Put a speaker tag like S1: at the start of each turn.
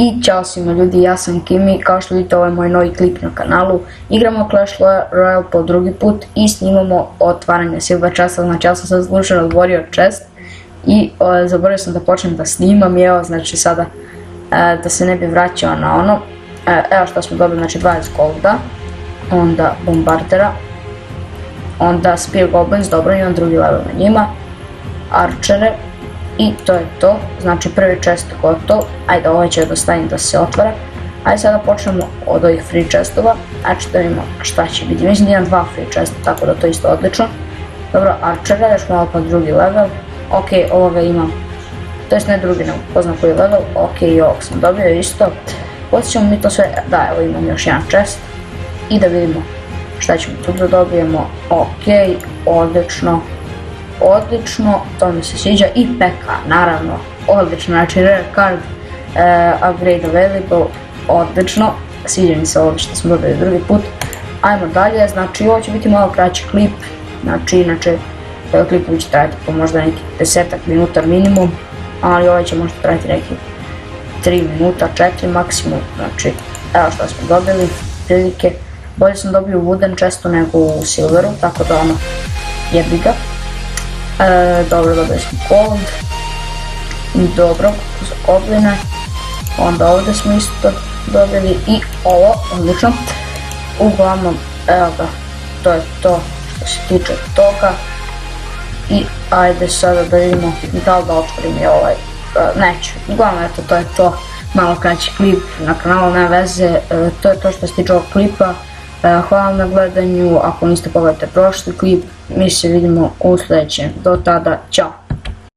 S1: I ćao svima ljudi, ja sam Kimi, kao što vidite ovo je moj novi klip na kanalu. Igramo Clash Royale po drugi put i snimamo otvaranje Silver Chesta, znači ja sam sad slučajno otvorio chest i zaboravio sam da počnem da snimam i evo znači sada da se ne bi vraćao na ono. Evo što smo dobili, znači 20 golda, onda bombardera, onda spear goblins, dobro imam drugi level na njima, arčere. I to je to, znači prvi chest gotov, ajde ovaj će da stavim da se otvara. Ajde sada počnemo od ovih free chestova, znači da vidimo šta će biti, mislim da imam 2 free chesta, tako da to je isto odlično. Dobro, arčera, još malo pa drugi level, ok, ovoga imam, to jest ne drugi, nego poznam koji level, ok, i ovog sam dobio isto. Podsjećamo mi to sve, da evo imam još jedan chest i da vidimo šta ćemo tu da dobijemo, ok, odlično, to mi se sviđa i peka, naravno, odlično, znači rare card, upgrade available, odlično, sviđa mi se ovo što smo dobili drugi put. Ajmo dalje, znači ovo će biti malo kraći klip, znači inače klipovi će trajati po možda nekih 10 minuta minimum, ali ovaj će možda trajati nekih 3 minuta, 4 maksimum, znači evo što smo dobili, prilike, bolje sam dobio u wooden chestu nego u silveru, tako da ono, jebi ga. Dobro, dobili smo gold, dobro, za gobline, onda ovdje smo isto dobili i ovo, odlično, uglavnom, evo ga, to je to što se tiče toga i ajde sada da vidimo da li da otvorim i ovaj, neću, uglavnom eto to je to, malo kraći klip na kanalu, nema veze, to je to što se tiče ovog klipa. Hvala na gledanju, ako niste pogledajte prošli klip, mi se vidimo u sljedećem, do tada, ćao!